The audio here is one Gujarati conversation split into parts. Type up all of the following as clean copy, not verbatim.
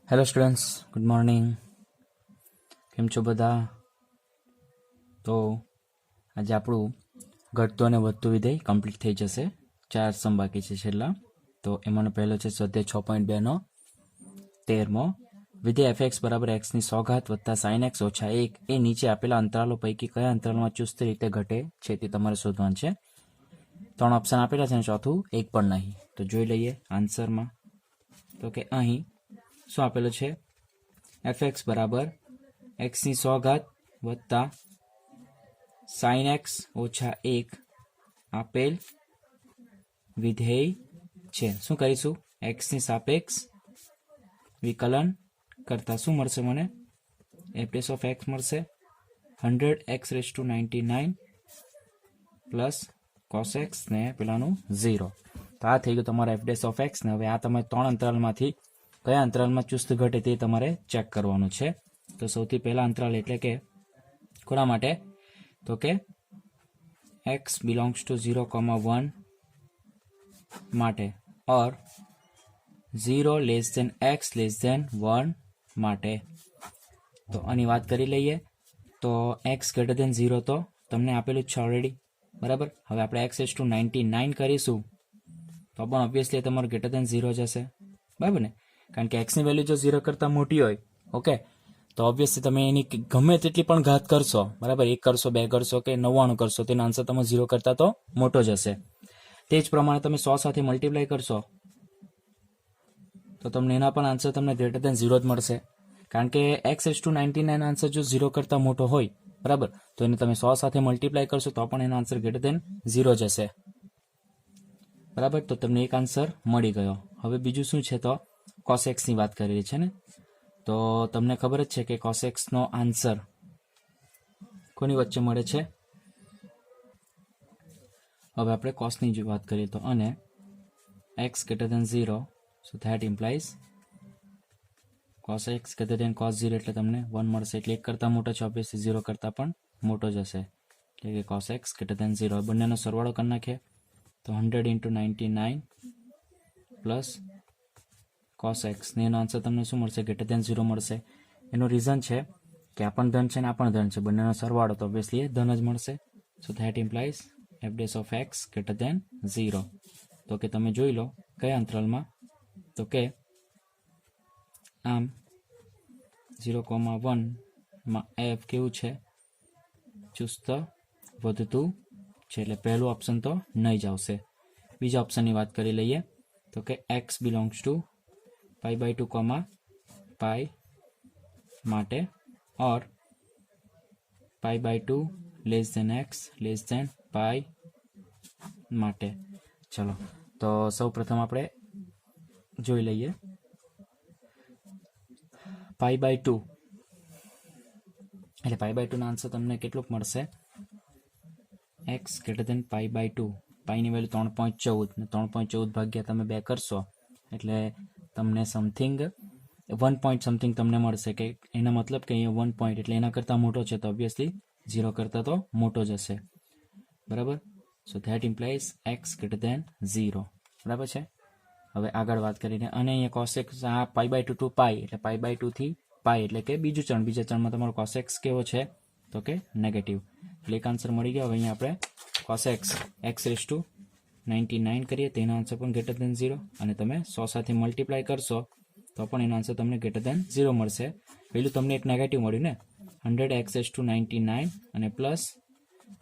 Hello students, good morning. કેમ છો બધા? તો આજે આપણું ઘટતું અને વધતું વિધેય કમ્પ્લીટ થઈ જશે. 4 સમ બાકી છે છેલ્લા. તો એમાંનો પહેલો છે સ્વાધ્યાય 6.2 13મો. વિધેય fx બરાબર x ની 100 ઘાત વત્તા sin x ઓછા 1 એ નીચે આપેલા અંતરાલો પૈકી કયા અંતરાલમાં ચુસ્ત રીતે ઘટે છે તે તમારે શોધવાનું છે. 3 ઓપ્શન આપેલા છે અને ચોથું એક પણ નહીં. તો જોઈ લઈએ આન્સરમાં. તો કે અહીં શું આપેલું છે? fx બરાબર x ની 100 ઘાત વત્તા sin x ઓછા 1 આપેલ વિધેય છે. શું કરીશું? x ની સાપેક્ષ વિકલન કરતા શું મળશે મને? f ઓફ x મળશે 100x⁻99 પ્લસ cos x ને પેલાનું 0. તો આ થઈ ગયું તમારા f ઓફ x ને. હવે આ તમે 3 અંતરાલમાંથી કયા અંતરાલમાં ચુસ્ત ઘટે તે તમારે ચેક કરવાનું છે. તો સૌથી પહેલા અંતરાલ એટલે કે કોના માટે? તો કે x belongs to 0,1 માટે or 0 less than x less than 1 માટે. તો આની વાત કરી લઈએ. તો x ગ્રેટર ધેન 0 તો તમને આપેલું જ છે ઓલરેડી, બરાબર. હવે આપણે x⁻99 કરીશું તો પણ ઓબ્વિયસલી તમારું ગ્રેટર ધેન 0 જ હશે, બરાબર ને? કારણ કે એક્સની વેલ્યુ જો 0 કરતાં મોટી હોય, ઓકે, તો ઓબ્વિયસલી તમે એની ગમે તેટલી પણ ઘાત કરશો, બરાબર, 1 કરશો, 2 કરશો કે 99 કરશો, તેનો આન્સર તમે 0 કરતાં તો મોટો જ હશે. તે જ પ્રમાણે તમે 100 સાથે મલ્ટીપ્લાય કરશો તો તમને એના પણ આન્સર તમને ગ્રેટર ધેન 0 જ મળશે. કારણ કે x⁻99 આન્સર જો 0 કરતાં મોટો હોય, બરાબર, તો એને તમે 100 સાથે મલ્ટીપ્લાય કરશો તો પણ એનો આન્સર ગ્રેટર ધેન 0 જ હશે, બરાબર. તો તમને એક આન્સર મળી ગયો. હવે બીજું શું છે? તો cos x ની વાત કરી છે ને. તો તમને ખબર જ છે કે cos x નો આન્સર કોની વચ્ચે મળે છે? હવે આપણે cos ની વાત કરીએ તો, અને x greater than 0, so that implies cos x greater than cos 0 એટલે તમને 1 મળશે. એટલે 1 કરતાં મોટો છે, ઓબ્વિયસલી 0 કરતાં પણ મોટો જ હશે. એટલે કે cos x greater than 0. બંનેનો સરવાળો કરી નાખીએ તો 100 × 99 પ્લસ cos x ને એનો આન્સર તમને શું મળશે? ગ્રેટર ધેન 0 મળશે. એનું રીઝન છે કે આ પણ ધન છે ને આ પણ ધન છે, બંનેનો સરવાળો તો ઓબ્વિયસલી એ ધન જ મળશે. So that implies f of x greater than 0. તો કે તમે જોઈ લો કયા અંતરાલમાં? તો કે આમ 0,1 માં f કેવું છે? ચુસ્ત વધતું છે. એટલે પહેલું ઓપ્શન તો નહીં જ આવશે. બીજા ઓપ્શનની વાત કરી લઈએ તો કે x belongs to π/2, π માટે or π/2 less than x less than π માટે. ચલો, તો સૌ પ્રથમ આપણે જોઈ લઈએ π/2 એટલે π/2 નો આન્સર તમને કેટલુંક મળશે? x greater than π/2. પાઈની વેલ્યુ 3.14 ને 3.14 ભાગ્યા તમે 2 કરશો એટલે તમને સમથિંગ 1 પોઈન્ટ સમથિંગ તમને મળશે. કે એનો મતલબ કે અહીંયા 1 પોઈન્ટ એટલે એના કરતાં મોટો છે, તો ઓબ્વિયસલી 0 કરતાં તો મોટો જ હશે, બરાબર. So that implies x greater than 0, બરાબર છે. હવે આગળ વાત કરીને, અને અહીંયા cos x આ π/2 ટુ π એટલે π/2 થી π એટલે કે બીજું ચરણ. બીજા ચરણમાં તમારો cos x કેવો છે? તો કે નેગેટિવ. એટલે એક આન્સર મળી ગયો. હવે અહીંયા આપણે cos x x⁻99 કરીએ તો એનો આન્સર પણ ગ્રેટર ધેન 0, અને તમે 100 સાથે મલ્ટીપ્લાય કરશો તો પણ એનો આન્સર તમને ગ્રેટર ધેન 0 મળશે. પેલું તમને એક નેગેટિવ મળ્યું ને, 100x⁻99 અને પ્લસ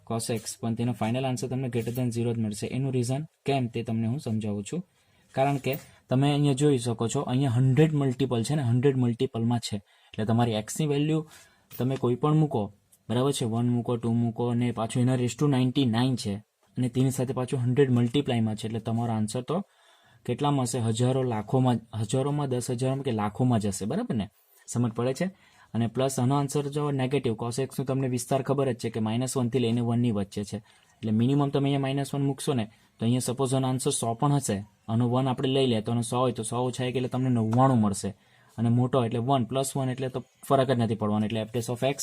cos x, પણ તેનો ફાઇનલ આન્સર તમને ગ્રેટર ધેન 0 જ મળશે. એનું રીઝન કેમ તે તમને હું સમજાવું છું. કારણ કે તમે અહીંયા જોઈ શકો છો, અહીંયા 100 મલ્ટિપલ છે ને, 100 મલ્ટિપલમાં છે. એટલે તમારી એક્સની વેલ્યુ તમે કોઈ પણ મૂકો, બરાબર છે, 1 મૂકો, 2 મૂકો, અને પાછું એના ⁻99 છે, અને તેની સાથે પાછું 100 મલ્ટીપ્લાયમાં છે. એટલે તમારો આન્સર તો કેટલામાં હશે? હજારો, લાખોમાં, હજારોમાં, 10,000 કે લાખોમાં જ હશે, બરાબર ને? સમજ પડે છે. અને પ્લસ આનો આન્સર જો નેગેટિવ, cos x નું તમને વિસ્તાર ખબર જ છે કે -1 થી લઈને 1 ની વચ્ચે છે. એટલે મિનિમમ તમે અહીંયા -1 મૂકશો ને તો અહીંયા સપોઝ આનો આન્સર 100 પણ હશે, આનો 1 આપણે લઈ લે તો આનો 100 હોય તો 100 ઓછા એટલે તમને 99 મળશે, અને મોટો એટલે 1 + 1 એટલે તો ફરક જ નથી પડવાનો. એટલે f of x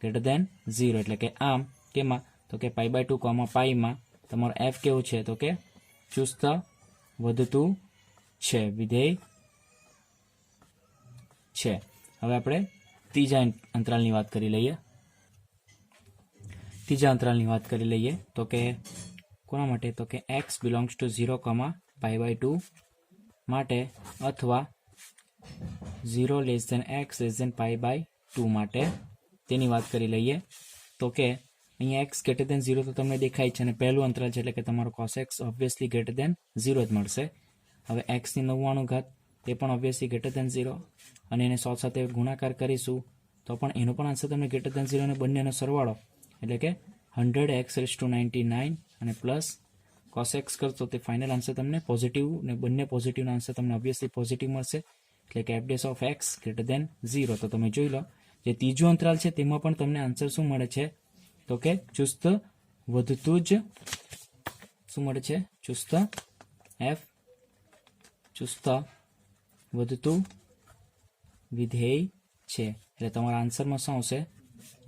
greater than 0 એટલે કે આમ કેમાં? તો કે π/2, π માં તમારો f કેવું છે? તો કે ચુસ્ત વધતું છે વિધેય છે. હવે આપણે ત્રીજા અંતરાલની વાત કરી લઈએ. ત્રીજા અંતરાલની વાત કરી લઈએ તો કે કોના માટે, તો કે x બિલોંગ્સ ટુ 0, π/2 માટે અથવા 0 <x π/2 માટે તેની વાત કરી લઈએ. તો કે અહીંયા x > 0 તો તમને દેખાય છે અને પહેલું અંતરાલ છે એટલે કે તમારો cos x ઓબ્વિયસલી > 0 જ મળશે. હવે x ની 99 ઘાત તે પણ ઓબ્વિયસલી > 0 અને એને 100 સાથે ગુણાકાર કરીશું તો પણ એનો પણ આન્સર તમને > 0 અને બંનેનો સરવાળો એટલે કે 100x99 અને પ્લસ cos x કરશો તે ફાઇનલ આન્સર તમને પોઝિટિવ ને બંને પોઝિટિવનો આન્સર તમને ઓબ્વિયસલી પોઝિટિવ મળશે એટલે કે f' x > 0. તો તમે જોઈ લો જે ત્રીજું અંતરાલ છે તેમાં પણ તમને આન્સર શું મળે છે તો કે ચુસ્ત વધતું જ શું મળે છે ચુસ્ત વધતું વિધેય છે. એટલે તમારા આન્સરમાં શું આવશે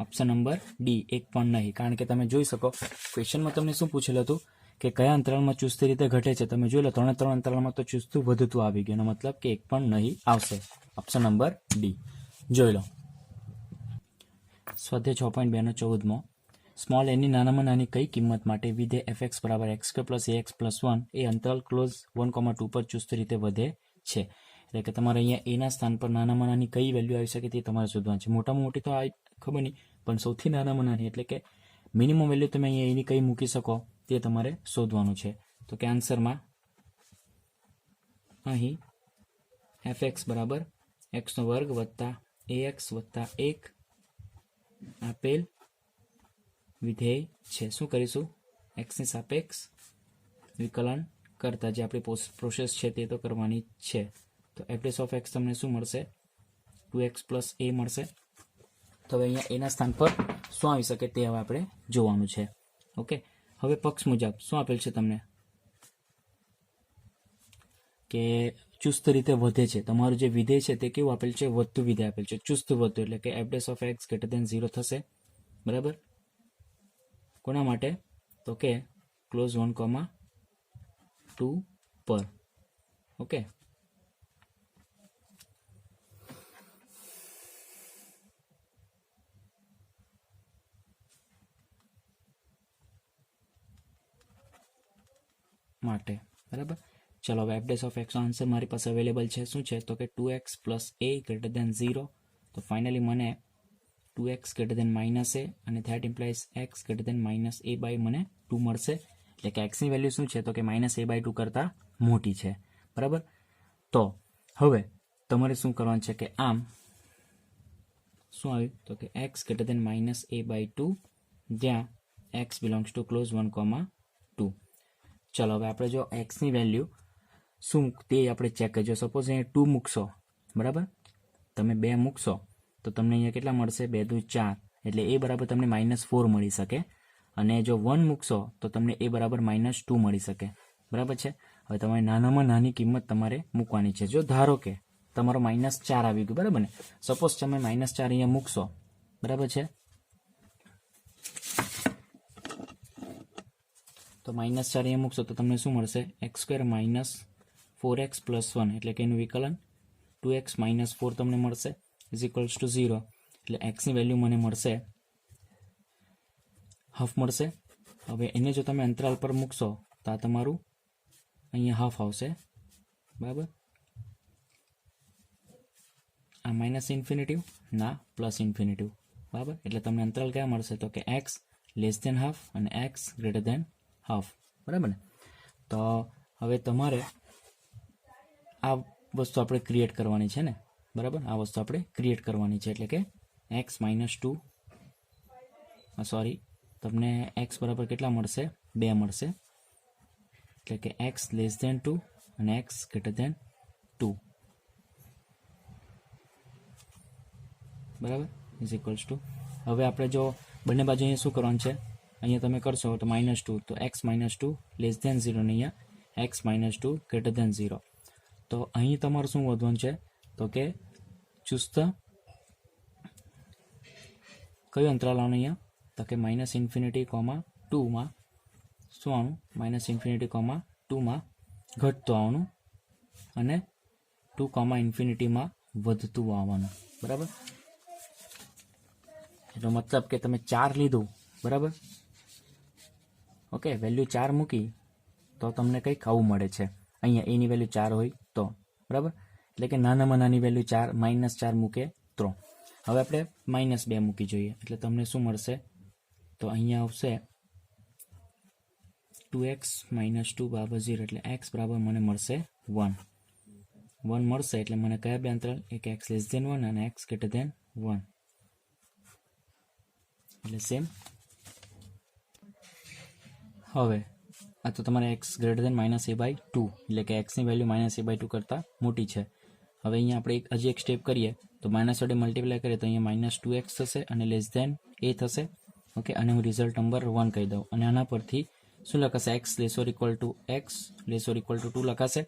ઓપ્શન નંબર ડી, એક પણ નહીં. કારણ કે તમે જોઈ શકો ક્વેશ્ચનમાં તમને શું પૂછેલું હતું કે કયા અંતરાલમાં ચુસ્ત રીતે ઘટે છે. તમે જોઈ લો 3 અંતરાલમાં તો ચુસ્તું વધતું આવી ગયું, એનો મતલબ કે એક પણ નહીં આવશે. ઓપ્શન નંબર ડી જોઈ લો. સ્વાધ્યાય 6.2 સ્મોલ એની નાનામાં નાની કઈ કિંમત માટે વિધેય fx = x² + ax + 1 એ અંતરાલ ક્લોઝ 1,2 પર ચુસ્ત રીતે વધે છે. એટલે કે તમારે અહીંયા એના સ્થાન પર નાનામાં નાની કઈ વેલ્યુ આવી શકે તે તમારે શોધવાનું છે. મોટામાં મોટી તો આ ખબર નહીં, પણ સૌથી નાનામાં નાની એટલે કે મિનિમમ વેલ્યુ તમે અહીંયા એની કઈ મૂકી શકો તે તમારે શોધવાનું છે. તો કે આન્સરમાં અહીં fx = x² + ax + 1 આપેલ વિધેય છે. શું કરીશું, x ની સાપેક્ષ વિકલન કરતા જે આપણી પ્રોસેસ છે તે તો કરવાની છે. તો f' તમને શું મળશે 2x + a મળશે. તો હવે અહીંયા એના સ્થાન પર શું આવી શકે તે હવે આપણે જોવાનું છે. ઓકે, હવે પક્ષ મુજબ શું આપેલ છે તમને કે ચુસ્ત રીતે વધે છે. તમારું જે વિધેય છે તે કેવું આપેલ છે, વધતું વિધેય આપેલ છે, ચુસ્ત વધતું એટલે કે f' x > 0 થશે. બરાબર, કોના માટે તો કે ક્લોઝ 1,2 પર. ઓકે, માટે. બરાબર, ચલો હવે f' નો આન્સર મારી પાસે અવેલેબલ છે. શું છે તો કે 2x + a > 0. તો ફાઇનલી મને 2x > -a અને ધેટ ઇમ્પ્લાઇઝ x > -a/ મને 2 મળશે. એટલે કે x ની વેલ્યુ શું છે તો કે -a/2 કરતાં મોટી છે. બરાબર, તો હવે તમારે શું કરવાનું છે કે આમ શું આવ્યું તો કે x > -a/2 જ્યાં x બિલોંગ્સ ટુ ક્લોઝ 1,2. ચલો હવે આપણે જો x ની વેલ્યુ શું તે આપણે ચેક કરજો. સપોઝ અહીંયા 2 મૂકશો, બરાબર, તમે 2 મૂકશો તો તમને અહીંયા કેટલા મળશે 2 × 2 = 4 એટલે a બરાબર તમને -4 મળી શકે. અને જો 1 મૂકશો તો તમને a બરાબર -2 મળી શકે. બરાબર છે. હવે તમારે નાનામાં નાની કિંમત તમારે મૂકવાની છે. જો ધારો કે તમારો -4 આવી ગયું, બરાબર ને, સપોઝ તમે -4 અહીંયા મૂકશો, બરાબર છે, તો -4 અહીંયા મૂકશો તો તમને શું મળશે x² - 4x + 1 એટલે કે એનું વિકલન 2x - 4 તમને મળશે = 0. એટલે x ની વેલ્યુ મને મળશે હાફ મળશે. હવે એને જો તમે અંતરાલ પર મૂકશો તો આ તમારું અહીંયા હાફ આવશે. બરાબર, આ -ઇન્ફિનિટિવ ના +ઇન્ફિનિટિવ. બરાબર, એટલે તમને અંતરાલ ક્યાં મળશે તો કે x ½ અને x ½ બરાબર ને. તો હવે તમારે આ વસ્તુ આપણે ક્રિએટ કરવાની છે ને. બરાબર, આ વસ્તુ આપણે ક્રિએટ કરવાની છે એટલે કે x -2 સોરી તમને x બરાબર કેટલા મળશે 2 મળશે. એટલે કે x <2 અને x <2 બરાબર = હવે આપણે જો બંને બાજુ અહીંયા શું કરવાનું છે, અહીંયા તમે કરશો તો -2 તો x - 2 <0 ને અહીંયા x - 2 0. તો અહીં તમારું શું વધવાનું છે તો કે ચુસ્ત કયું અંતરાલ આવવાનું અહીંયા તો કે -∞, 2 માં શું આવવાનું -∞, 2 માં ઘટતો આવવાનું અને 2, ∞ માં વધતું આવવાનું, બરાબર. એનો મતલબ કે તમે 4 લીધું, બરાબર, ઓકે, વેલ્યુ 4 મૂકી તો તમને કંઈક આવું મળે છે. અહીંયા એની વેલ્યુ 4 હોય તો, બરાબર, એટલે કે નાનામાં નાની વેલ્યુ 4, -4 મૂકે તો. હવે આપણે -2 મૂકી જોઈએ એટલે તમને શું મળશે? તો અહીંયા આવશે 2x - 2 = 0, એટલે x બરાબર મને મળશે 1 મળશે. એટલે મને કયા બે અંતરાલ? એક x < 1 અને x < 1, એટલે સેમ. હવે આ તો તમારે x < -a/2, એટલે કે x ની વેલ્યુ -a/2 કરતાં મોટી છે. હવે અહીંયા આપણે હજી એક સ્ટેપ કરીએ તો -વડે મલ્ટીપ્લાય કરીએ તો અહીંયા -2x થશે અને a થશે, ઓકે. અને હું રિઝલ્ટ નંબર 1 કહી દઉં અને આના પરથી શું લખાશે? x x < 2 લખાશે.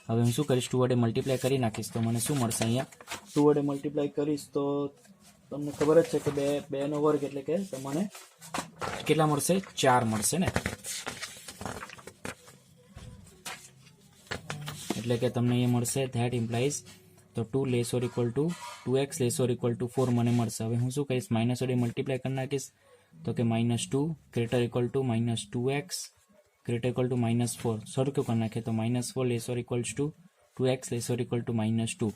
હવે હું શું કરીશ? 2 વડે મલ્ટીપ્લાય કરી નાખીશ તો મને શું મળશે? અહીંયા 2 વડે મલ્ટીપ્લાય કરીશ તો તમને ખબર જ છે કે 2 વર્ગ એટલે કે તમને કેટલા મળશે? 4 મળશે ને. એટલે કે તમને એ મળશે ધેટ ઇમ્પ્લાઇઝ તો 2 < 2x < 4 મને મળશે. હવે હું શું કરીશ? માઇનસ વડે મલ્ટીપ્લાય કરી નાખીશ તો કે -2 > -2x > -4 સરખું કરી નાખીએ તો -4 < 2x < -2.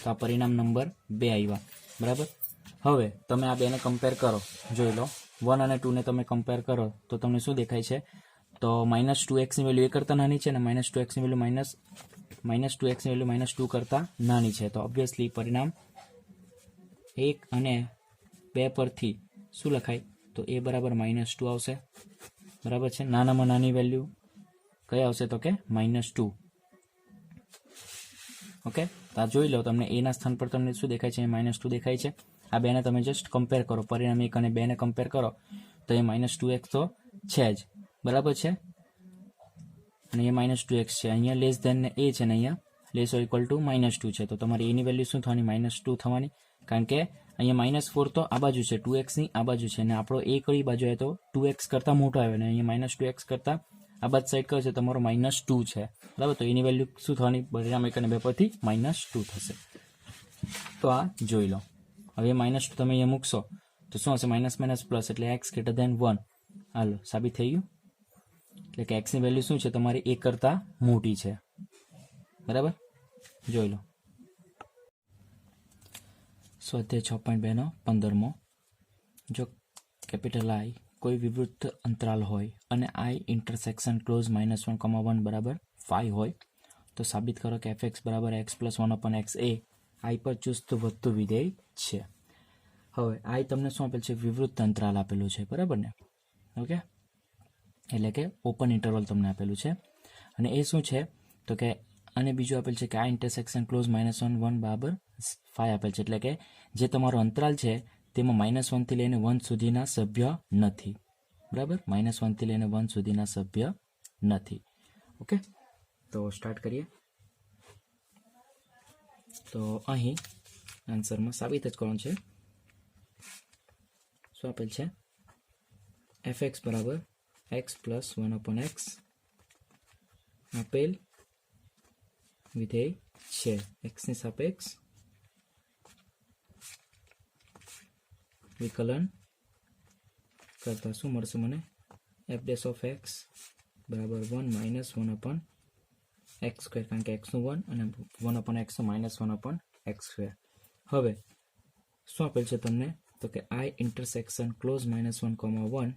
તો આ પરિણામ નંબર 2 આવ્યા, બરાબર. હવે તમે આ બેને કમ્પેર કરો, જોઈ લો 1 અને 2 ને તમે કમ્પેર કરો તો તમને શું દેખાય છે? તો -2x ની વેલ્યુ 1 કરતાં નાની છે અને -2x ની વેલ્યુ -2 કરતાં નાની છે. તો ઓબ્વિયસલી પરિણામ 1 અને 2 પરથી શું લખાય? તો a બરાબર -2 આવશે, બરાબર છે. નાનામાં નાની વેલ્યુ કઈ આવશે? તો કે -2, ઓકે. તો આ જોઈ લો, તમને a ના સ્થાન પર તમને શું દેખાય છે? -2 દેખાય છે. આ બેને તમે જસ્ટ કમ્પેર કરો, પરિણામ 1 અને 2 ને કમ્પેર કરો તો એ -2x તો છે જ, બરાબર છે. અને એ -2x છે. અહીંયા લેસ ધેન ને a છે ને અહીંયા < -2 છે. તો તમારી એની વેલ્યુ શું થવાની? -2 થવાની, કારણ કે અહીંયા -4 તો આ બાજુ છે, 2x ની આ બાજુ છે, અને આપણો a કઈ બાજુ આવે? તો 2x કરતાં મોટો આવે, ને અહીંયા -2x કરતાં આ બાજુ સાઈડ કયો છે? તમારો -2 છે, બરાબર. તો એની વેલ્યુ શું થવાની? પરિણામ 1 અને 2 પરથી -2 થશે. તો આ જોઈ લો. હવે -2 તમે અહીંયા મૂકશો તો શું હશે? -- એટલે x < 1. હાલો, સાબિત થઈ ગયું. એટલે કે x ની વેલ્યુ શું છે? તમારી 1 કરતાં મોટી છે, બરાબર. જોઈ લો. સ્વાધ્યાય 6.2 નો 15મો. જો કેપિટલ I કોઈ વિવૃત અંતરાલ હોય અને I ઇન્ટરસેક્શન ક્લોઝ -1, 1 = 5 હોય તો સાબિત કરો કે fx બરાબર x + 1/x એ I પર ચુસ્ત વધતું વિધેય છે. હવે I તમને શું આપેલ છે? વિવૃત અંતરાલ આપેલું છે, બરાબર ને, ઓકે. એટલે કે ઓપન ઇન્ટરવલ તમને આપેલું છે. અને એ શું છે? તો કે અને બીજું આપેલ છે કે I ઇન્ટરસેક્શન ક્લોઝ -1, 1 = 5 આપેલ છે. એટલે કે જે તમારો અંતરાલ છે તેમાં -1 થી લઈને 1 સુધીના સભ્ય નથી, બરાબર. -1 થી લઈને 1 સુધીના સભ્ય નથી, ઓકે. તો સ્ટાર્ટ કરીએ. તો અહીં આન્સરમાં સાબિત જ કરવાનું છે. શું આપેલ છે? fx બરાબર x + 1/x આપેલ વિધેય છે. x ની સાપેક્ષ વિકલન કરતા શું મળશે મને? f' બરાબર 1 - 1/x², કારણ કે x નું 1 અને 1/x નું -1/x². હવે શું આપેલ છે તમને? તો કે I ઇન્ટરસેક્શન ક્લોઝ -1, 1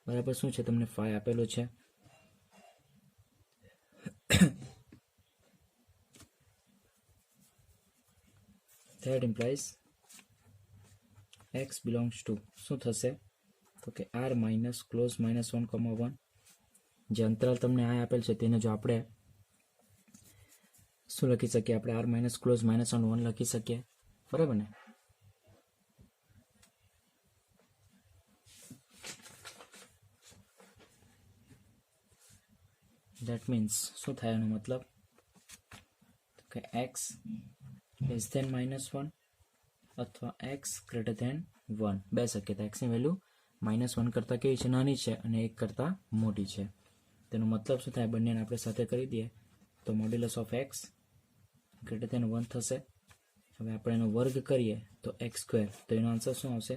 બરાબર શું છે? તમને 5 આપેલો છે. That implies x belongs to શું થશે? તો કે r - ક્લોઝ -1, 1. જે અંતરાલ તમને આ આપેલ છે તેને જો આપણે શું લખી શકીએ? આપણે r - ક્લોઝ -1 લખી શકીએ, બરાબર ને. That means શું થાય? એનો મતલબ કે x < -1 અથવા x < 1. બે શક્યતા. x ની વેલ્યુ -1 કરતાં કેવી છે? નાની છે, અને 1 કરતાં મોટી છે. તેનો મતલબ શું થાય? બંનેને આપણે સાથે કરી દઈએ તો મોડ્યુલસ ઓફ x < 1 થશે, હવે આપણે એનો વર્ગ કરીએ તો એક્સ સ્ક્વેર, તો એનો આન્સર શું આવશે?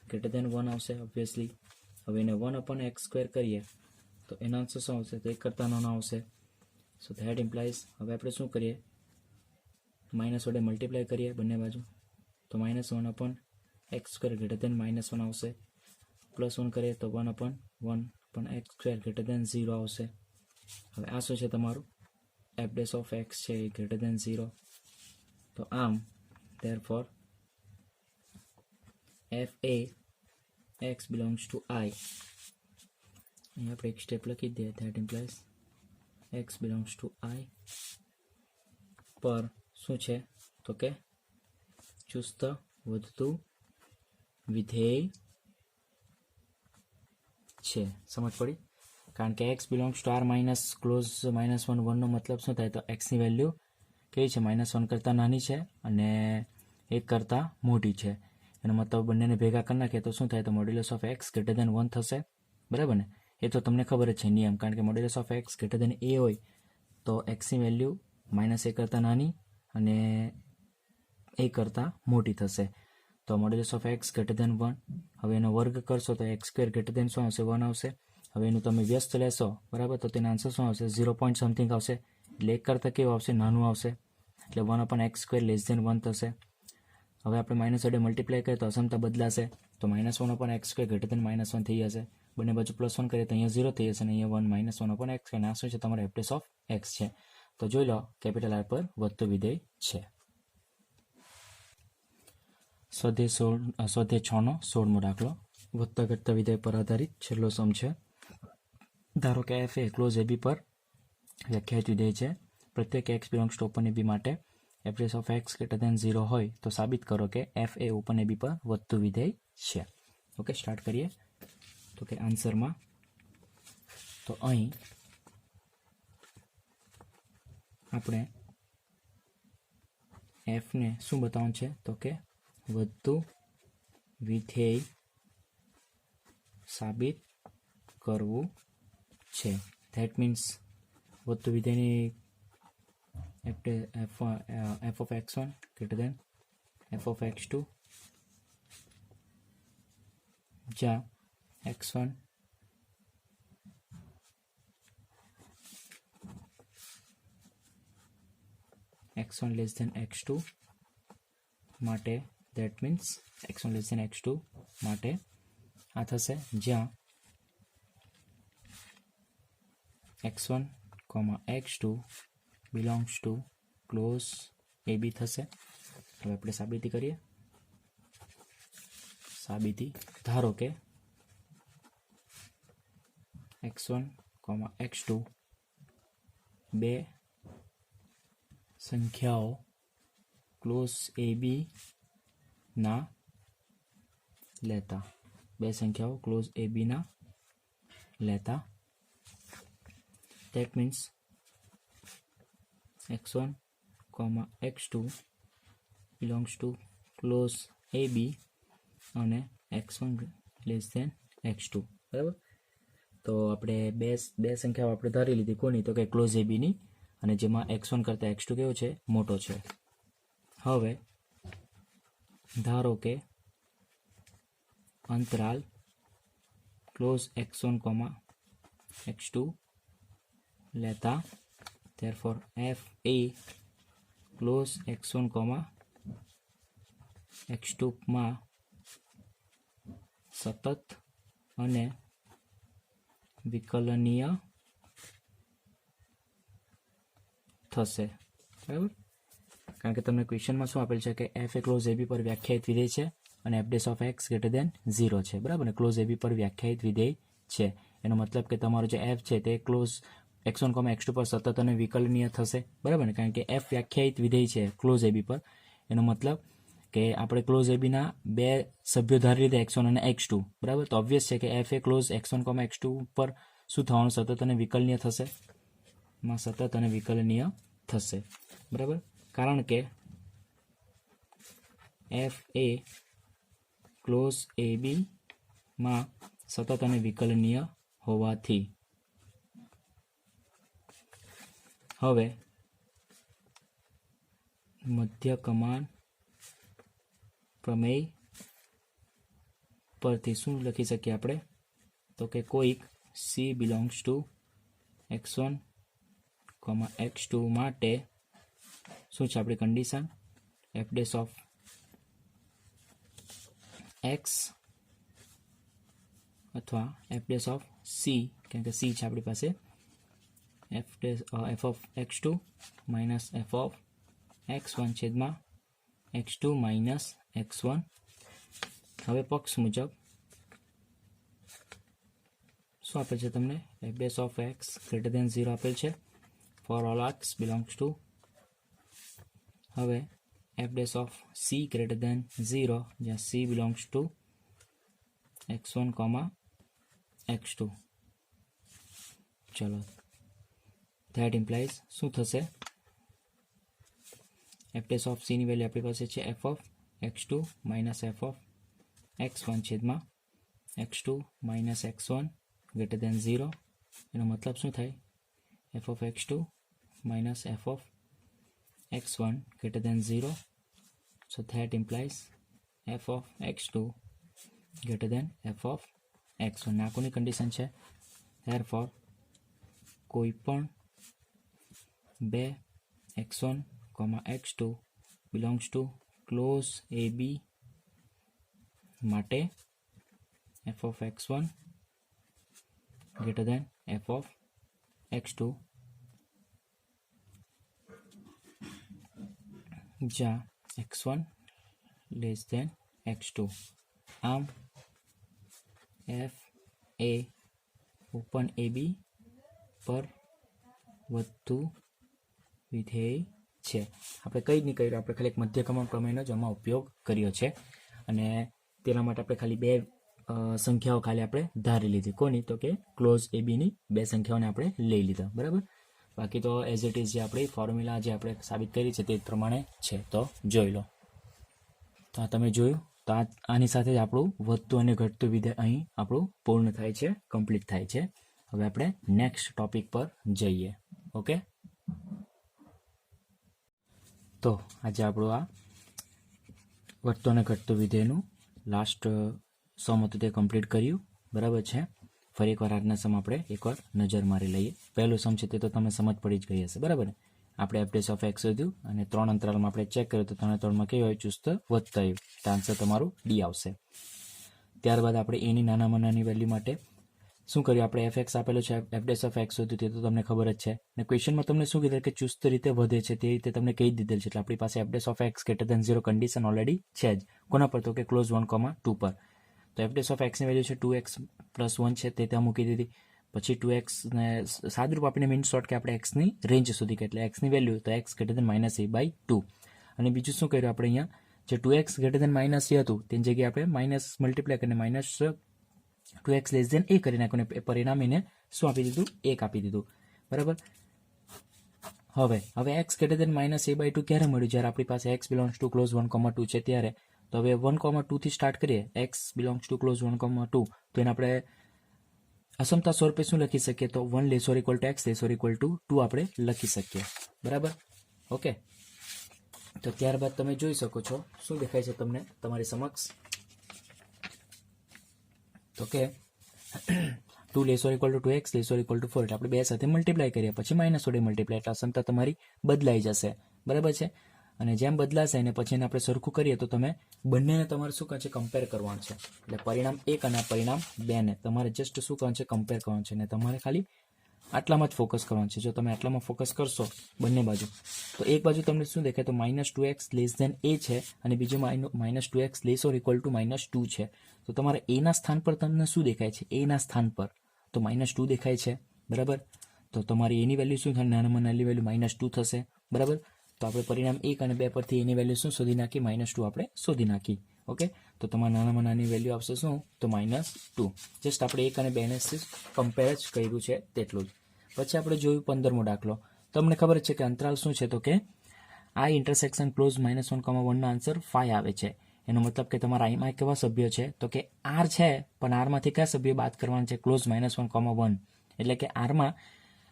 ગ્રેટર દેન 1 આવશે ઓબ્વિયસલી. હવે એને 1/x² કરીએ તો એનો આન્સર શું આવશે? તો 1 કરતાં નાનો આવશે. સો ધેટ ઇમ્પ્લાઇઝ, હવે આપણે શું કરીએ? માઇનસ વડે મલ્ટીપ્લાય કરીએ બંને બાજુ, તો -1/x² ગ્રેટર દેન -1 આવશે. +1 કરીએ તો 1/1/x² ગ્રેટર દેન 0 આવશે. હવે આ શું છે તમારું? f' છે એ ગ્રેટર દેન 0. તો આમ therefore f a x belongs to I. અહીં આપણે એક સ્ટેપ લખી દઈએ. That implies x belongs to I પર શું છે? તો કે ચુસ્ત વધતું વિધેય છે. સમજ પડી? કારણ કે x belongs to r minus close -1 1નો મતલબ શું થાય? તો xની વેલ્યુ કેવી છે? -1 કરતાં નાની છે અને 1 કરતાં મોટી છે. એનો મતલબ બંનેને ભેગા કરી નાખીએ તો શું થાય? તો modulus of x greater than 1 થશે. બરાબર ને? એ તો તમને ખબર જ છે નિયમ, કારણ કે modulus of x greater than a હોય તો xની વેલ્યુ -1 કરતાં નાની અને a કરતાં મોટી થશે. તો modulus of x greater than 1. હવે એનો વર્ગ કરશો તો x² ગ્રેટર દેન શું આવશે? 1 આવશે. હવે એનું તમે વ્યસ્ત લેશો, બરાબર, તો તેનો આન્સર શું આવશે? 0 પોઈન્ટ સમથિંગ આવશે. એટલે 1 કરતાં કેવું આવશે? નાનું આવશે. એટલે 1/x² લેસ દેન 1 થશે. હવે આપણે માઇનસ વડે મલ્ટીપ્લાય કરીએ તો અસમતા બદલાશે. તો -1/x² ગ્રેટર દેન -1 થઈ જશે. બંને બાજુ +1 કરીએ તો અહીંયા 0 થઈ જશે અને અહીંયા -1/x. અને આ શું છે? તમારો f' ઓફ x છે. તો જોઈ લો કેપિટલ R પર વધતું વિધેય છે. સ્વાધ્યાય 6નો 16મો દાખલો. વધતા ઘટતા વિધેય પર આધારિત છેલ્લો સમ છે. ધારો કે f એ ક્લોઝ ab પર વ્યાખ્યાયિત વિધેય છે. પ્રત્યેક x belongs to open ab માટે f' of x greater than 0 હોય તો સાબિત કરો કે f એ ઓપન ab પર વધતું વિધેય છે. ઓકે, સ્ટાર્ટ કરીએ. તો કે આન્સરમાં તો અહીં આપણે fને શું બતાવવાનું છે? તો કે વધતું વિધેય સાબિત કરવું છે. ધેટ મીન્સ વધતું વિધેયની f of x1 greater than f of x2, જ્યાં x1 less than x2 માટે, that means x1 less than x2 માટે આ થશે, જ્યાં x1, x2 belongs to close AB થશે. હવે આપણે સાબિતી કરીએ. સાબિતી, ધારો કે x1, x2 બે સંખ્યાઓ ક્લોઝ AB ના લેતા, that means x1, x2 belongs to close AB અને x1 less than x2. બરાબર? તો આપણે બે સંખ્યાઓ આપણે ધારી લીધી. કોની? તો કે ક્લોઝ AB ની, અને જેમાં x1 કરતાં x2 કેવો છે? મોટો છે. હવે ધારો કે અંતરાલ ક્લોઝ x1, x2 લેતા, therefore f a close x1, x2 માં સતત અને વિકલનીય થશે. બરાબર? કારણ કે તમને ક્વેશ્ચનમાં શું આપેલ છે કે f એ ક્લોઝ AB પર વ્યાખ્યાયિત વિધેય છે અને f' of x greater than 0 છે. બરાબર ને? ક્લોઝ AB પર વ્યાખ્યાયિત વિધેય છે. એનો મતલબ કે તમારો જે f છે તે ક્લોઝ x1, x2 પર સતત અને વિકલનીય થશે. બરાબર ને? કારણ કે f વ્યાખ્યાયિત વિધેય છે ક્લોઝ AB પર. એનો મતલબ કે આપણે ક્લોઝ AB ના બે સભ્યો ધારી લીધા, x1 અને x2. બરાબર? તો ઓબ્વિયસ છે કે f એ ક્લોઝ x1, x2 પર શું થવાનું? સતત અને વિકલનીય થશે. માં સતત અને વિકલનીય થશે. બરાબર? કારણ કે f એ ક્લોઝ AB માં સતત અને વિકલનીય હોવાથી. હવે મધ્ય કમાન પ્રમેય પરથી શું લખી શકીએ આપણે? તો કે કોઈક c belongs to x1, x2 માટે શું છે આપણી condition? f dash of x અથવા f ડેશ ઓફ c, કેમ કે c છે આપણી પાસે, f of x2 minus f of x1 છેદમાં x2 માઇનસ x1. હવે પક્ષ મુજબ શું આપેલ છે તમને? f dash of x greater than 0 આપેલ છે for all x belongs two. હવે f dash of c greater than 0 જ્યાં c belongs to x1, x2. ચલો, ધેટ ઇમ્પ્લાઇઝ શું થશે? f ડેશ ઓફ c ની વેલ્યુ આપણી પાસે છે f of x2 minus f of x1 છેદમાં x2 minus x1 greater than 0. એનો મતલબ શું થાય? f of x2 minus f of x1 greater than 0. So that implies f of x2 greater than f of x1. ના કોની કન્ડિશન છે? therefore કોઈ પણ બે x1, x2 belongs to close AB માટે f of x1 greater than f of x2 જ્યાં x1 લેસ દેન x2. આમ f એ ઓપન AB પર વધતું વિધેય છે. આપણે કંઈ જ નહીં કર્યું, આપણે ખાલી એક મધ્યક્રમણ પ્રમેયનો જ આમાં ઉપયોગ કર્યો છે અને તેના માટે આપણે ખાલી બે સંખ્યાઓ ખાલી આપણે ધારી લીધી. કોની? તો કે ક્લોઝ ABની બે સંખ્યાઓને આપણે લઈ લીધા, બરાબર. બાકી તો એઝ ઇટ ઇઝ જે આપણી ફોર્મ્યુલા જે આપણે સાબિત કરી છે તે પ્રમાણે છે. તો જોઈ લો. તો આ તમે જોયું. તો આની સાથે જ આપણું વધતું અને ઘટતું વિધેય અહીં આપણું પૂર્ણ થાય છે, કમ્પ્લીટ થાય છે. હવે આપણે નેક્સ્ટ ટોપિક પર જઈએ. ઓકે, તો આજે આપણું આ વધતું અને ઘટતું વિધેયનું લાસ્ટ સમ હતું તે કમ્પ્લીટ કર્યું, બરાબર છે. ફરી એકવાર આજના સમ આપણે એકવાર નજર મારી લઈએ. પહેલું સમ છે તે તો તમે સમજ પડી જ ગઈ હશે, બરાબર ને? આપણે f ડેશ ઓફ x શોધ્યું અને 3 અંતરાલમાં આપણે ચેક કર્યું તો 3 કેવું હોય? ચુસ્ત વધતા આવ્યું. તો આન્સર તમારું ડી આવશે. ત્યારબાદ આપણે એની નાનામાં નાની વેલ્યુ માટે શું કર્યું? આપણે fx આપેલો છે, f ડેશ ઓફ x શોધ્યું તે તો તમને ખબર જ છે. ને ક્વેશ્ચનમાં તમને શું કીધું કે ચુસ્ત રીતે વધે છે તે રીતે તમને કહી દીધેલ છે. એટલે આપણી પાસે f dash of x greater than 0 condition already છે જ. કોના પર? તો કે ક્લોઝ 1, 2 પર. તો f ડેશ ઓફ x ની વેલ્યુ છે 2x + 1 છે તે ત્યાં મૂકી દીધી. પછી 2x ને સાદરૂપ આપીને મીન શોર્ટ કે આપણે x ની રેન્જ સુધી કે એટલે x ની વેલ્યુ તો x ગ્રેટર દેન -a/2. અને બીજું શું કર્યું આપણે અહીંયા? જે 2x ગ્રેટર દેન -a હતું તેની જગ્યાએ આપણે માઇનસ મલ્ટીપ્લાય કરીને -2x લેસ દેન a કરી નાખ્યું અને પરિણામ એને શું આપી દીધું? 1 આપી દીધું, બરાબર. હવે x ગ્રેટર દેન -a/2 ક્યારે મળ્યું? જ્યારે આપણી પાસે x બિલોંગ્સ ટુ ક્લોઝ 1, 2 છે ત્યારે. તો હવે 1, 2 થી સ્ટાર્ટ કરીએ. x બિલોંગ્સ ટુ ક્લોઝ 1, 2 તો એને આપણે અસમતા સ્વરૂપે શું લખી શકીએ? તો 1 less or equal to x less or equal to 2 આપણે લખી શકીએ, બરાબર. ઓકે, તો ત્યારબાદ તમે જોઈ શકો છો શું દેખાય છે તમને તમારી સમક્ષ? તો કે 2 less or equal to 2x less or equal to 4 એટલે આપણે બે સાથે મલ્ટીપ્લાય કરીએ પછી માઇનસ વડે મલ્ટીપ્લાય એટલે અસમતા તમારી બદલાઈ જશે, બરાબર છે. અને જેમ બદલાશે ને પછી એને આપણે સરખું કરીએ તો તમે બંનેને તમારે શું કહે છે? કમ્પેર કરવાનું છે. એટલે પરિણામ 1 અને પરિણામ 2 ને તમારે જસ્ટ શું કરવાનું છે? કમ્પેર કરવાનું છે. ને તમારે ખાલી આટલામાં જ ફોકસ કરવાનું છે. જો તમે આટલામાં ફોકસ કરશો બંને બાજુ તો એક બાજુ તમને શું દેખાય? તો -2x લેસ દેન a છે અને બીજું -2x less or equal to -2 છે. તો તમારે a ના સ્થાન પર તમને શું દેખાય છે? a ના સ્થાન પર તો -2 દેખાય છે, બરાબર. તો તમારી એની વેલ્યુ શું થાય? નાનામાં નાની વેલ્યુ -2 થશે, બરાબર. તો આપણે પરિણામ 1 અને 2 પરથી એની વેલ્યુ શું શોધી નાખી? -2 આપણે શોધી નાખી. ઓકે, તો તમારા નાનામાં નાની વેલ્યુ આવશે શું? તો -2. જસ્ટ આપણે 1 અને 2 ને કમ્પેર જ કર્યું છે તેટલું જ. પછી આપણે જોયું 15મો દાખલો. તમને ખબર છે કે અંતરાલ શું છે? તો કે આ ઇન્ટરસેક્શન ક્લોઝ -1, 1 નો આન્સર 5 આવે છે. એનો મતલબ કે તમારા આઈમાં કેવા સભ્યો છે? તો કે r છે, પણ આરમાંથી કયા સભ્યો બાદ કરવાના છે? ક્લોઝ -1, 1 એટલે કે આરમાં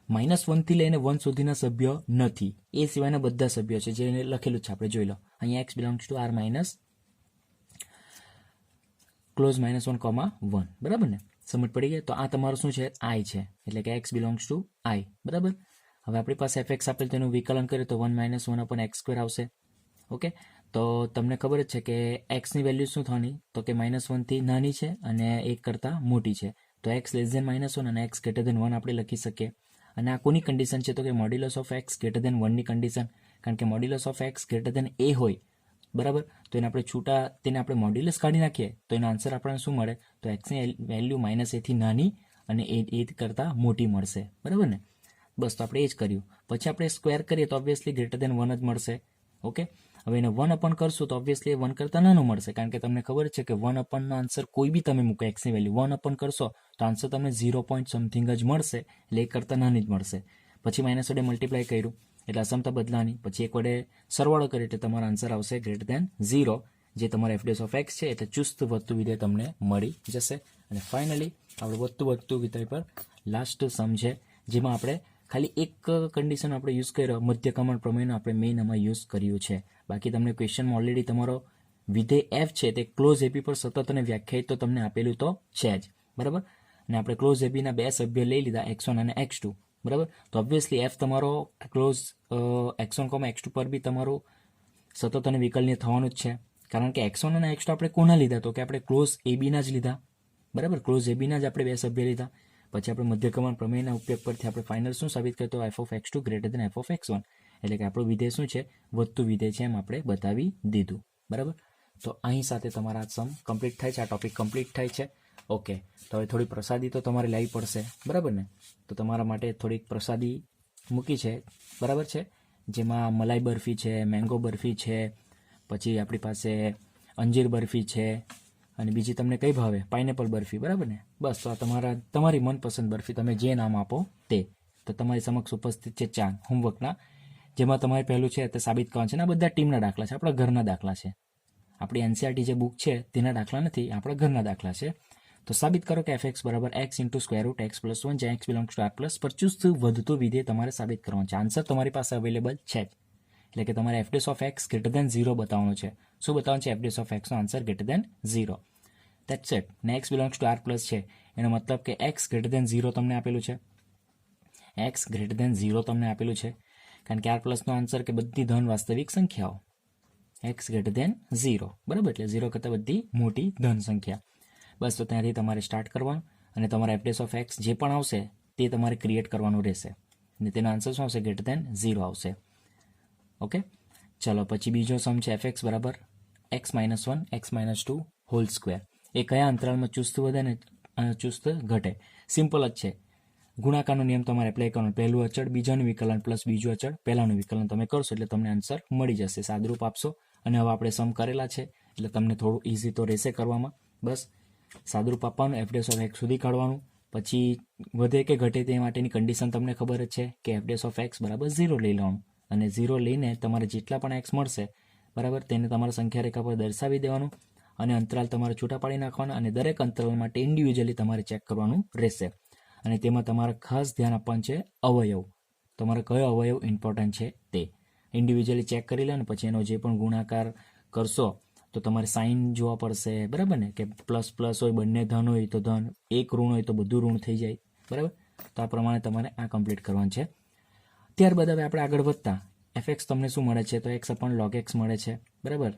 -1 થી લઈને 1 સુધીના સભ્યો નથી. એ સિવાયના બધા સભ્યો છે જે લખેલું છે. આપણે જોઈ લો અહીંયા x belongs to r close -1, બરાબર ને? સમજ પડી ગઈ? તો આ તમારું શું છે? આઈ છે, એટલે કે એક્સ બિલોંગ્સ ટુ આઈ, બરાબર. હવે આપણી પાસે એફએક્સ આપેલ તેનું વિકલન કરીએ તો 1 - 1/x² આવશે. ઓકે, તો તમને ખબર જ છે કે એક્સની વેલ્યુ શું થવાની? તો કે -1 થી નાની છે અને 1 કરતાં મોટી છે. તો x <-1 અને x <1 આપણે લખી શકીએ. અને આ કોની કન્ડિશન છે? તો કે મોડ્યુલસ ઓફ x <1 ની કન્ડિશન. કારણ કે મોડ્યુલસ ઓફ x a હોય, બરાબર, તો એને આપણે તેને આપણે મોડ્યુલસ કાઢી નાખીએ તો એનો આન્સર આપણને શું મળે? તો એક્સની વેલ્યુ -a થી નાની અને a કરતાં મોટી મળશે, બરાબર ને? બસ, તો આપણે એ જ કર્યું. પછી આપણે સ્ક્વેર કરીએ તો ઓબ્વિયસલી >1 જ મળશે. ઓકે, હવે એને 1 કરશું તો ઓબ્વિયસલી 1 કરતાં નાનું મળશે, કારણ કે તમને ખબર છે કે 1 નો આન્સર કોઈ બી તમે મૂકો એક્સની વેલ્યુ 1 કરશો તો આન્સર તમને 0 સમથિંગ જ મળશે, એટલે 1 કરતાં નાની જ મળશે. પછી માઇનસ વડે મલ્ટીપ્લાય કર્યું એટલે અસમતા બદલાની, પછી 1 વડે સરવાળો કર્યો એટલે તમારો આન્સર આવશે >0, જે તમારો f(x) છે, એટલે ચુસ્ત વધતું વિધેય તમને મળી જશે. અને ફાઇનલી આપણે વધતું વિધેય પર લાસ્ટ સમ છે, જેમાં આપણે ખાલી એક કન્ડિશન આપણે યુઝ કર્યો, મધ્યકમણ પ્રમેયનો આપણે મેઇન આમાં યુઝ કર્યું છે. બાકી તમને ક્વેશ્ચનમાં ઓલરેડી તમારો વિધેય f છે તે ક્લોઝ એપી પર સતત અને વ્યાખ્યાયિત તો તમને આપેલું તો છે જ, બરાબર. અને આપણે ક્લોઝ એપીના 2 સભ્ય લઈ લીધા, x1 અને x2, બરાબર. તો ઓબ્વિયસલી f તમારો ક્લોઝ x1, x2 પર બી તમારું સતત અને વિકલનીય થવાનું જ છે, કારણ કે x1 અને x2 આપણે કોના લીધા? તો કે આપણે ક્લોઝ એબીના જ લીધા, બરાબર. ક્લોઝ એબીના જ આપણે 2 સભ્ય લીધા. પછી આપણે મધ્યકમણ પ્રમેયના ઉપયોગ પરથી આપણે ફાઇનલ શું સાબિત કરતો? f(x2) > f(x1), એટલે કે આપણું વિધેય શું છે? વધતું વિધેય છે, એમ આપણે બતાવી દીધું, બરાબર. તો અહીં સાથે તમારા સમ કમ્પ્લીટ થાય છે, આ ટોપિક કમ્પ્લીટ થાય છે. ઓકે, તો હવે થોડી પ્રસાદી તો તમારે લાવવી પડશે, બરાબર ને? તો તમારા માટે થોડીક પ્રસાદી મૂકી છે, બરાબર છે, જેમાં મલાઈ બરફી છે, મેંગો બરફી છે, પછી આપણી પાસે અંજીર બરફી છે, અને બીજી તમને કઈ ભાવે? પાઇનેપલ બરફી, બરાબર ને? બસ, તો આ તમારી મનપસંદ બરફી તમે જે નામ આપો તે. તો તમારી સમક્ષ ઉપસ્થિત છે 4 હોમવર્કના, જેમાં તમારે પહેલું છે તે સાબિત કરવાનું છે. ને આ બધા ટીમના દાખલા છે, આપણા ઘરના દાખલા છે. આપણી એનસીઆરટી જે બુક છે તેના દાખલા નથી, આપણા ઘરના દાખલા છે. તો સાબિત કરો કે f(x) = x × √x + 1, જ્યાં x ∈ R પ્લસ પર ચુસ્ત વધતું વિધેય તમારે સાબિત કરવાનું છે. આન્સર તમારી પાસે અવેલેબલ છે જ, એટલે કે તમારે f(x) < 0 બતાવવાનું છે. શું બતાવવાનું છે? f(x) નો આન્સર <0. That's it. ને x ∈ R પ્લસ છે, એનો મતલબ કે x <0 તમને આપેલું છે, x <0 તમને આપેલું છે, કારણ કે R પ્લસનો આન્સર કે બધી ધન વાસ્તવિક સંખ્યાઓ, x <0, બરાબર, એટલે 0 કરતાં બધી મોટી ધન સંખ્યા. બસ, તો ત્યાંથી તમારે સ્ટાર્ટ કરવાનું અને તમારા f(x) જે પણ આવશે તે તમારે ક્રિએટ કરવાનું રહેશે, અને તેનો આન્સર શું આવશે? <0 આવશે. ઓકે, ચલો પછી બીજો સમ છે f(x) = x - 1, x - 2 whole square. એ કયા અંતરાલમાં ચુસ્ત વધે ને ચુસ્ત ઘટે? સિમ્પલ જ છે. ગુણાકારનો નિયમ તમારે એપ્લાય કરવાનો. પહેલું અચળ બીજાનું વિકલન પ્લસ બીજું અચળ પહેલાનું વિકલન તમે કરશો એટલે તમને આન્સર મળી જશે. સાદરૂપ આપશો અને હવે આપણે સમ કરેલા છે એટલે તમને થોડું ઇઝી તો રહેશે કરવામાં. બસ સાદરૂપ આપવાનું, f(x) સુધી કાઢવાનું, પછી વધે કે ઘટે તે માટેની કન્ડિશન તમને ખબર જ છે કે f(x) = 0 લઈ લેવાનું, અને 0 લઈને તમારે જેટલા પણ x મળશે, બરાબર, તેને તમારા સંખ્યા રેખા પર દર્શાવી દેવાનું, અને અંતરાલ તમારે છૂટા પાડી નાખવાના, અને દરેક અંતરાલ માટે ઇન્ડિવિજ્યુઅલી તમારે ચેક કરવાનું રહેશે. અને તેમાં તમારે ખાસ ધ્યાન આપવાનું છે અવયવ, તમારે કયો અવયવ ઇમ્પોર્ટન્ટ છે તે ઇન્ડિવિજ્યુઅલી ચેક કરી લે. અને પછી એનો જે પણ ગુણાકાર કરશો તો તમારે સાઇન જોવા પડશે, બરાબર ને? કે પ્લસ પ્લસ હોય, બંને ધન હોય તો ધન, એક ઋણ હોય તો બધું ઋણ થઈ જાય, બરાબર. તો આ પ્રમાણે તમારે આ કમ્પ્લીટ કરવાનું છે. ત્યારબાદ હવે આપણે આગળ વધતા f(x) તમને શું મળે છે? તો x/log x મળે છે, બરાબર.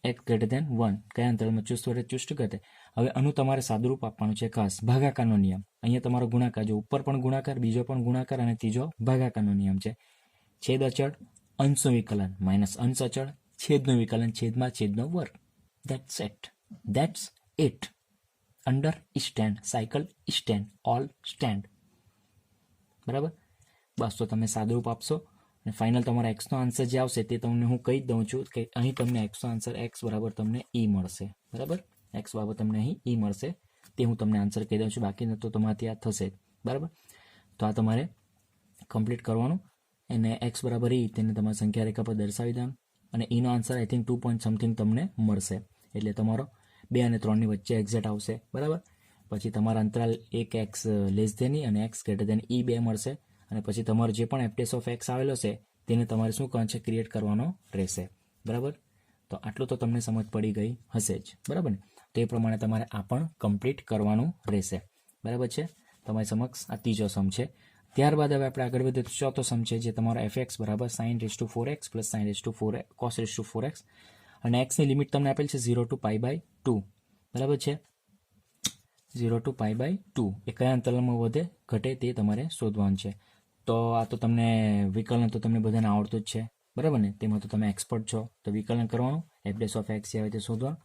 x < 1 કયા અંતરાલમાં ચુસ્ત વધે ચુસ્ત ઘટે? હવે આનું તમારે સાદુરૂપ આપવાનું છે ખાસ. ભાગાકારનો નિયમ, અહીંયા તમારો ગુણાકાર, જો ઉપર પણ ગુણાકાર, બીજો પણ ગુણાકાર અને ત્રીજો ભાગાકારનો નિયમ છે. છેદ અચળ અંશનું વિકલન માઇનસ અંશ અચળ છેદનું વિકલન છેદમાં છેદનો વર્ગ. That's it. Under stand, cycle stand, all stand, બરાબર. બસ, તો તમે સાદુરૂપ આપશો અને ફાઇનલ તમારા એક્સનો આન્સર જે આવશે તે તમને હું કહી દઉં છું કે અહીં તમને એક્સનો આન્સર x બરાબર તમને e મળશે, બરાબર. x બરાબર તમને અહીં e મળશે, તે હું તમને આન્સર કહી દઉં છું, બાકી તો તમારાથી આ થશે, બરાબર. તો આ તમારે કમ્પ્લીટ કરવાનું, અને x બરાબર e તેને તમારી સંખ્યા રેખા પર દર્શાવી દેવાનું, અને eનો આન્સર આઈ થિંક 2 સમથિંગ તમને મળશે, એટલે તમારો 2 અને 3 ની વચ્ચે એક્ઝેક્ટ આવશે, બરાબર. પછી તમારા અંતરાલ એક x e અને x e 2 મળશે, અને પછી તમારો જે પણ f(x) આવેલો છે તેને તમારે શું કરવાનું છે? ક્રિએટ કરવાનો રહેશે, બરાબર. તો આટલું તો તમને સમજ પડી ગઈ હશે જ, બરાબર ને? તો તો એ પ્રમાણે તમારે આ પણ કમ્પ્લીટ કરવાનું રહેશે. બરાબર છે. તમારી સમક્ષ આ ત્રીજો સમ છે. ત્યારબાદ હવે આપણે આગળ વધીએ તો ચોથો સમ છે, જે તમારો fx બરાબર sin⁴x પ્લસ sin⁴ cos⁴x અને x ની લિમિટ તમને આપેલ છે 0 to π/2. બરાબર છે. 0 to π/2 એ કયા અંતરાલમાં વધે ઘટે તે તમારે શોધવાનું છે. તો આ તો તમને વિકલન તો તમને બધાને આવડતું જ છે, બરાબર ને? તેમાં તો તમે એક્સપર્ટ છો. તો વિકલન કરવાનું, f' જે આવે તે શોધવાનું.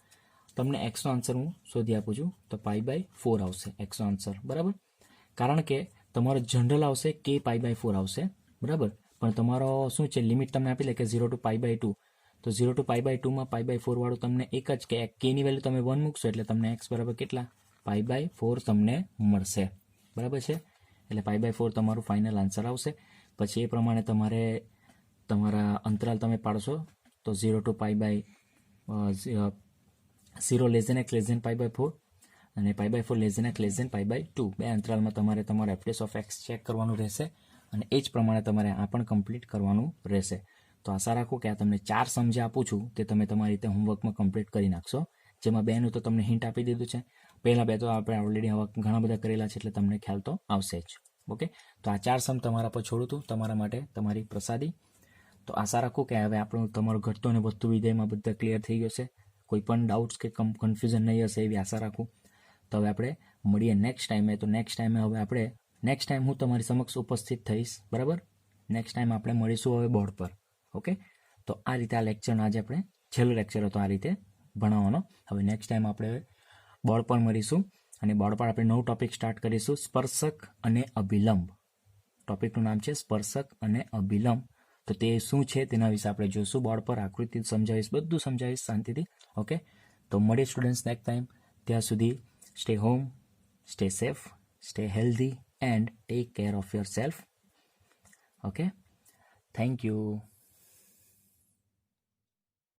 તમને એક્સનો આન્સર હું શોધી આપું છું. તો π/4 આવશે એક્સનો આન્સર, બરાબર. કારણ કે તમારો જનરલ આવશે k π/4 આવશે, બરાબર. પણ તમારો શું છે, લિમિટ તમને આપી લે કે 0 to π/2. તો 0 to π/2 માં π/4 વાળું તમને એક જ કે k ની વેલ્યુ તમે 1 મૂકશો એટલે તમને x બરાબર કેટલા π/4 તમને મળશે, બરાબર છે. એટલે π/4 તમારું ફાઇનલ આન્સર આવશે. પછી એ પ્રમાણે તમારે તમારા અંતરાલ તમે પાડશો. તો 0 to π/0 x π/4 અને π/4 x π/2 બે અંતરાલમાં તમારે તમારો f' ચેક કરવાનું રહેશે અને એ જ પ્રમાણે તમારે આ પણ કમ્પ્લીટ કરવાનું રહેશે. તો આશા રાખું કે આ તમને 4 સમ જે આપું છું તે તમે તમારી રીતે હોમવર્કમાં કમ્પ્લીટ કરી નાખશો. જેમાં 2નું તો તમને હિન્ટ આપી દીધું છે. પહેલા 2 તો આપણે ઓલરેડી હવે ઘણા બધા કરેલા છે, એટલે તમને ખ્યાલ તો આવશે જ. ઓકે, તો આ 4 સમ તમારા પર છોડું છું, તમારા માટે તમારી પ્રસાદી. તો આશા રાખું કે હવે આપણું તમારું ઘટતું અને વધતું વિધેયમાં બધા ક્લિયર થઈ ગયું છે. કોઈ પણ ડાઉટ્સ કે કન્ફ્યુઝન નહીં હશે એવી આશા રાખું. તો હવે આપણે મળીએ નેક્સ્ટ ટાઈમે. તો નેક્સ્ટ ટાઈમ હું તમારી સમક્ષ ઉપસ્થિત થઈશ, બરાબર. નેક્સ્ટ ટાઈમ આપણે મળીશું હવે બોર્ડ પર. ઓકે, તો આ રીતે આ લેક્ચરનો આજે આપણે છેલ્લો લેક્ચર હતો આ રીતે ભણાવવાનો. હવે નેક્સ્ટ ટાઈમ આપણે બોર્ડ પર મળીશું અને બોર્ડ પર આપણે નવું ટોપિક સ્ટાર્ટ કરીશું, સ્પર્શક અને અભિલંબ. ટોપિકનું નામ છે સ્પર્શક અને અભિલંબ. તો તે શું છે તેના વિશે આપણે જોઈશું. બોર્ડ પર આકૃતિ સમજાવીશ, બધું સમજાવીશ શાંતિથી. ઓકે, તો મળીએ સ્ટુડન્ટ્સ નેક્સ્ટ ટાઈમ. ત્યાં સુધી stay home, stay safe, stay healthy and take care of your self. Okay, thank you.